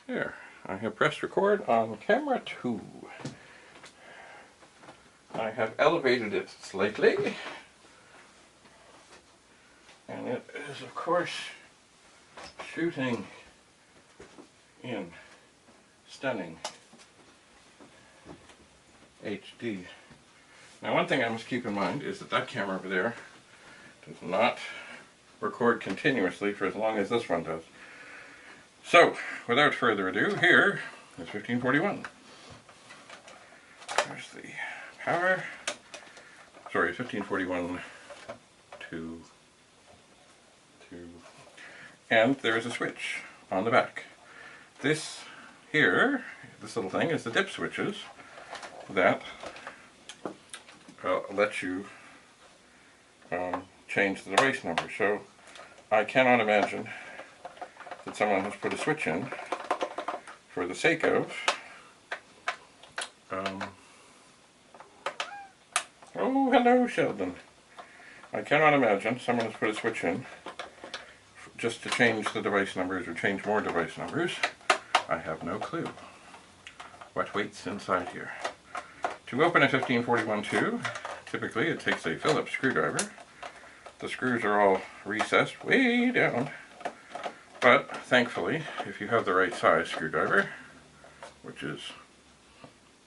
There, I have pressed record on camera 2. I have elevated it slightly, and it is of course shooting in stunning HD. Now, one thing I must keep in mind is that camera over there does not record continuously for as long as this one does. So, without further ado, here is 1541. There's the power. Sorry, 1541 2. And there is a switch on the back. This here, this little thing, is the dip switches that let you change the device number. So I cannot imagine that someone has put a switch in for the sake of oh, hello Sheldon. I cannot imagine someone has put a switch in just to change the device numbers or change more device numbers. I have no clue what waits inside here. To open a 1541-2, typically it takes a Phillips screwdriver. The screws are all recessed way down, but thankfully, if you have the right size screwdriver, which is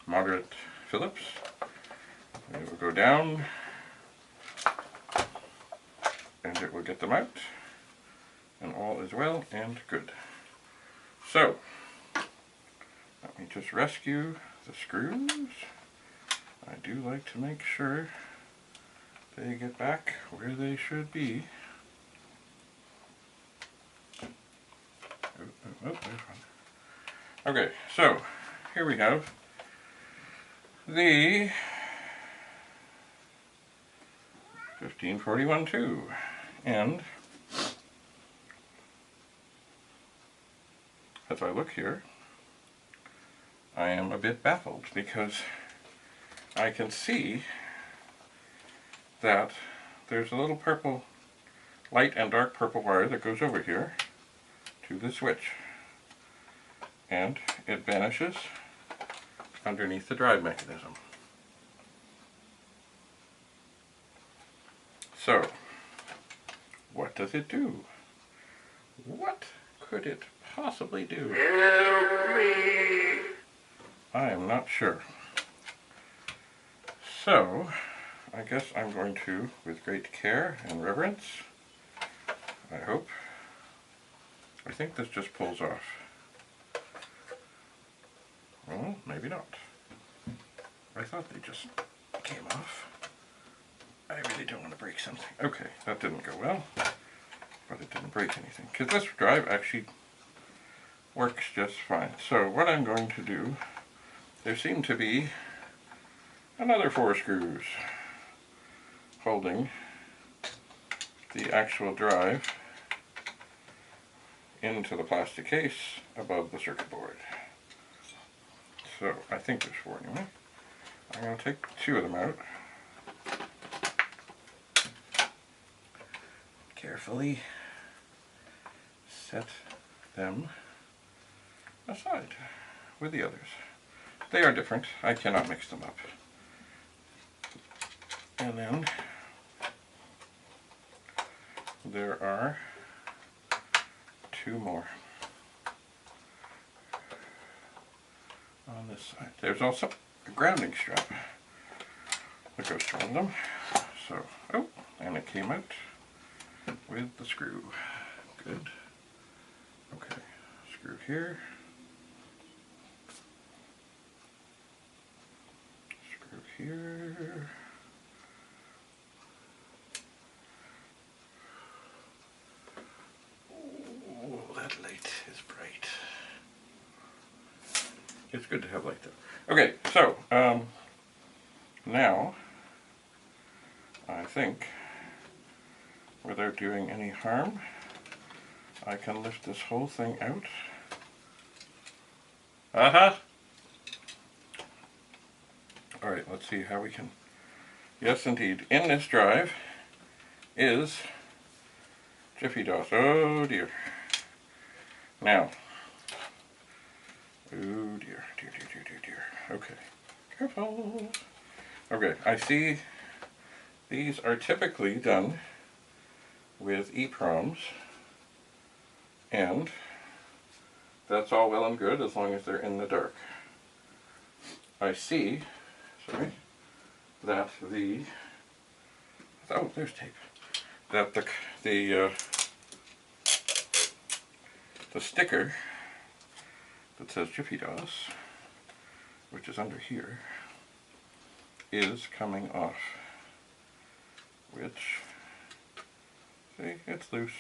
moderate Phillips, it will go down and it will get them out, and all is well and good. So, let me just rescue the screws. I do like to make sure they get back where they should be. Oh, there's one. Okay, so here we have the 1541-2, and as I look here, I am a bit baffled because I can see that there's a little purple, light and dark purple wire that goes over here to the switch, and it vanishes underneath the drive mechanism. So, what does it do? What could it possibly do? Help me! I am not sure. So, I guess I'm going to, with great care and reverence, I hope, I think this just pulls off. Well, maybe not. I thought they just came off. I really don't want to break something. Okay, that didn't go well, but it didn't break anything, because this drive actually works just fine. So what I'm going to do, there seem to be another 4 screws holding the actual drive into the plastic case above the circuit board. So I think there's 4 anyway. I'm going to take 2 of them out. Carefully set them aside with the others. They are different. I cannot mix them up. And then there are 2 more on this side. There's also a grounding strap that goes to one of them. So, oh, and it came out with the screw. Good. Okay, screw here. Screw here. Oh, that light is bright. It's good to have light though. Okay, so, now, I think, without doing any harm, I can lift this whole thing out. Alright, let's see how we can... Yes, indeed, in this drive is Jiffy DOS. Oh dear. Now, Oh dear, dear, dear, dear, dear, dear. Okay, careful. Okay, I see these are typically done with EEPROMs, and that's all well and good as long as they're in the dark. I see, sorry, that oh, there's tape. That the sticker that says Jiffy DOS, which is under here, is coming off. Which, see, it's loose.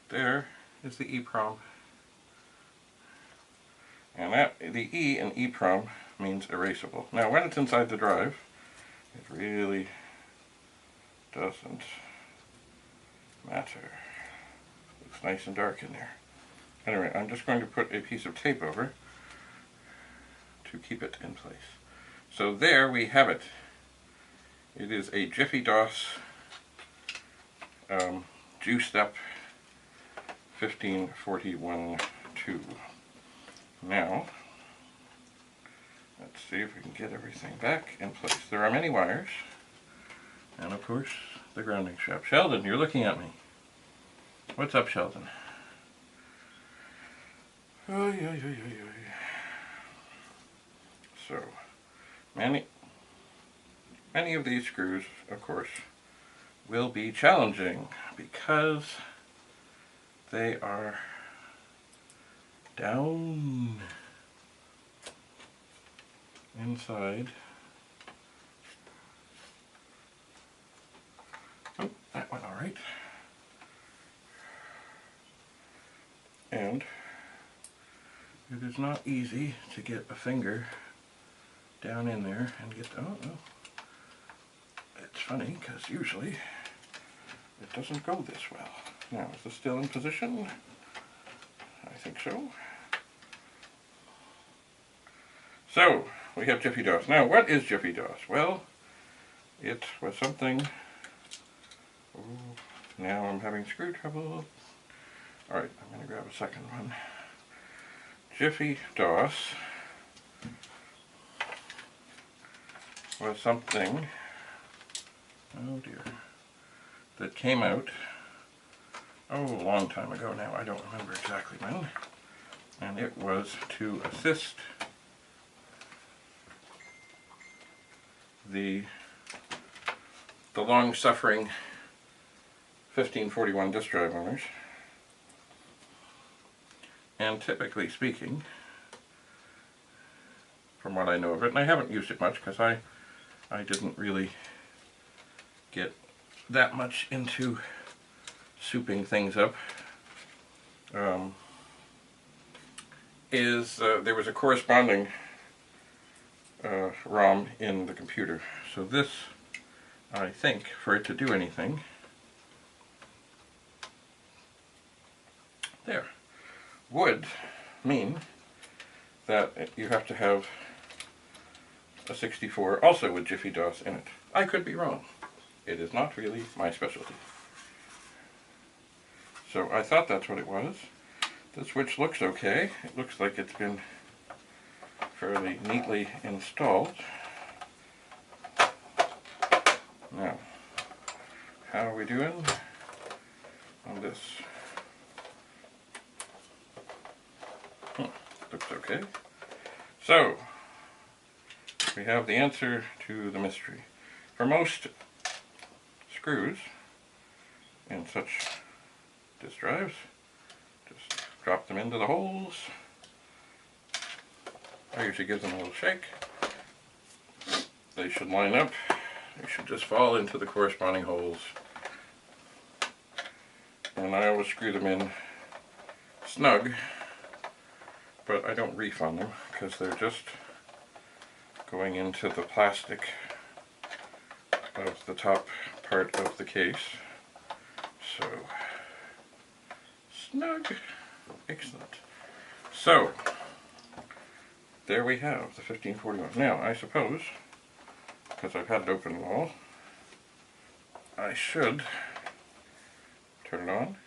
There is the EEPROM. And that, the E in EEPROM means erasable. Now when it's inside the drive, it really doesn't matter. Looks nice and dark in there. Anyway, I'm just going to put a piece of tape over to keep it in place. So there we have it. It is a Jiffy DOS juiced up 1541-2. Now, let's see if we can get everything back in place. There are many wires, and of course, the grounding shaft. Sheldon, you're looking at me. What's up, Sheldon? Oh, yeah. So, many of these screws, of course, will be challenging because they are down inside. Oh, that went all right. And it is not easy to get a finger down in there and get, oh no. It's funny because usually it doesn't go this well. Now, is this still in position? I think so. So, we have Jiffy DOS. Now, what is Jiffy DOS? Well, it was something... Oh, now I'm having screw trouble. Alright, I'm going to grab a second one. Jiffy DOS was something, oh dear, that came out, oh, a long time ago now. I don't remember exactly when. And it was to assist the long-suffering 1541 disk drive owners. And typically speaking, from what I know of it, and I haven't used it much because I didn't really get that much into souping things up, there was a corresponding ROM in the computer. So this, I think, for it to do anything, there, would mean that you have to have a 64 also with Jiffy DOS in it. I could be wrong. It is not really my specialty. So I thought that's what it was. The switch looks okay. It looks like it's been fairly neatly installed. Now, how are we doing on this? Looks okay. So, we have the answer to the mystery. For most screws in such disk drives, just drop them into the holes. I usually give them a little shake. They should line up. They should just fall into the corresponding holes. And I always screw them in snug, but I don't reef on them because they're just going into the plastic of the top part of the case. So, snug. Excellent. So, there we have the 1541. Now, I suppose, because I've had it open and all, I should turn it on.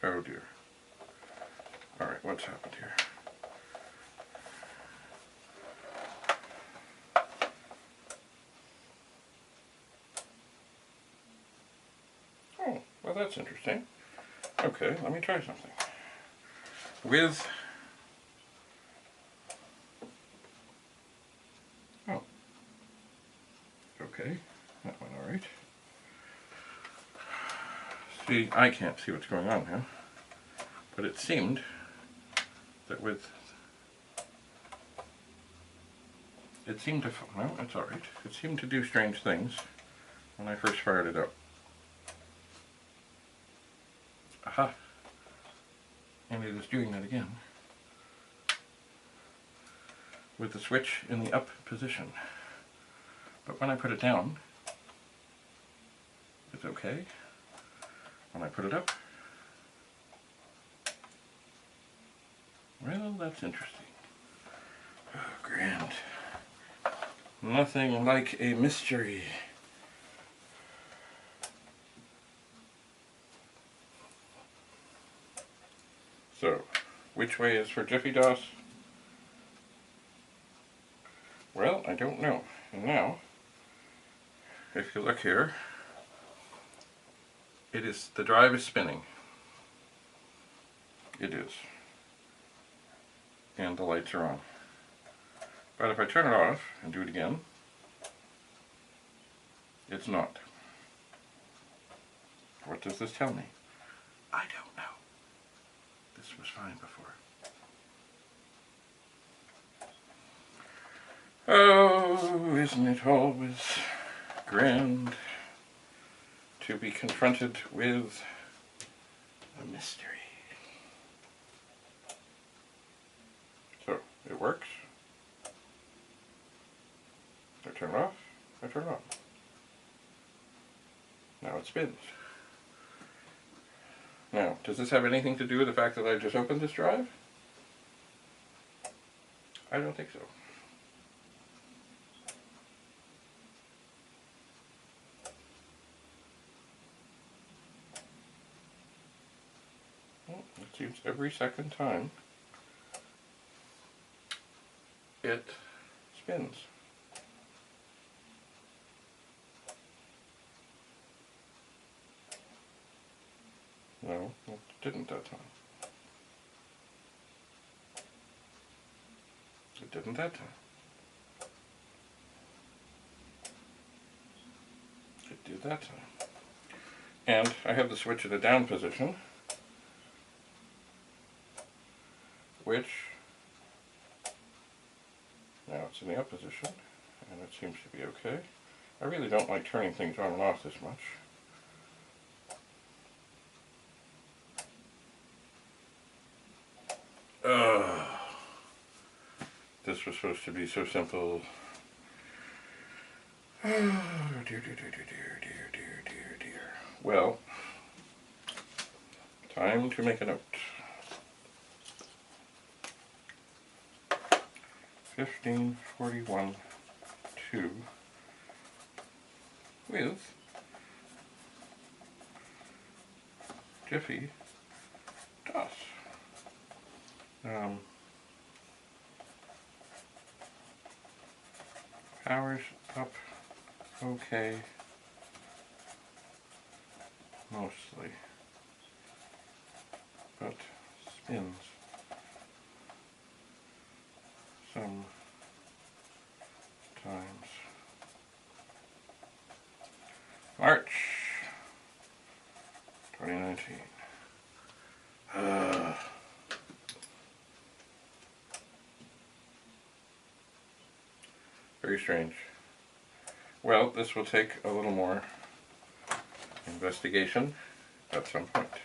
Oh dear. Alright, what's happened here? Oh, well that's interesting. Okay, let me try something. With... Oh. Okay, that went alright. See, I can't see what's going on now, but it seemed that with... It seemed to... Well, it's alright. It seemed to do strange things when I first fired it up. Aha! And it is doing that again with the switch in the up position. But when I put it down, it's okay. When I put it up, well, that's interesting. Oh, grand. Nothing like a mystery. So, which way is for Jiffy DOS? Well, I don't know. And now, if you look here, the drive is spinning. It is. And the lights are on. But if I turn it off and do it again, it's not. What does this tell me? I don't know. This was fine before. Oh, isn't it always grand to be confronted with a mystery? So, it works. I turn it off, I turn it on. Now it spins. Now, does this have anything to do with the fact that I just opened this drive? I don't think so. Well, it seems every second time it spins. No, it didn't that time. It didn't that time. It did that time. And I have the switch in the down position, which now it's in the up position, and it seems to be okay. I really don't like turning things on and off this much. This was supposed to be so simple. Oh, dear, dear, dear, dear, dear, dear, dear, dear. Well, time to make a note. 1541-2 with Jiffy DOS. Powers up okay, mostly, but spins sometimes. March 2019. Very strange. Well, this will take a little more investigation at some point.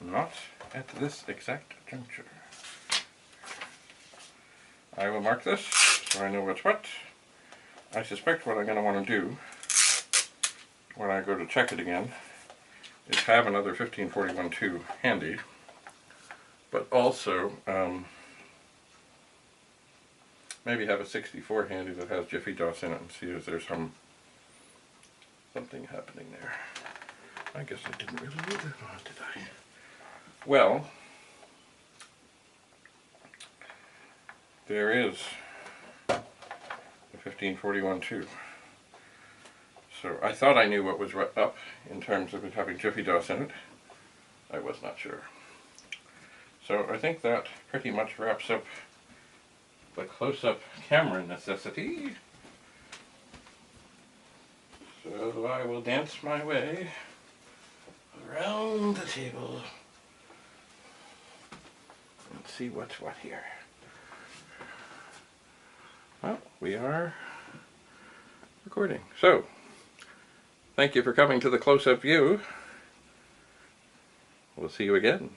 Not at this exact juncture. I will mark this so I know what's what. I suspect what I'm going to want to do when I go to check it again is have another 1541-2 handy, but also maybe have a 64 handy that has Jiffy DOS in it and see if there's something happening there. I guess I didn't really need that on, did I? Well, there is the 1541 too. So I thought I knew what was up in terms of it having Jiffy DOS in it. I was not sure. So I think that pretty much wraps up the close-up camera necessity. So I will dance my way around the table and see what's what here. Well, we are recording. So, thank you for coming to the close-up view. We'll see you again.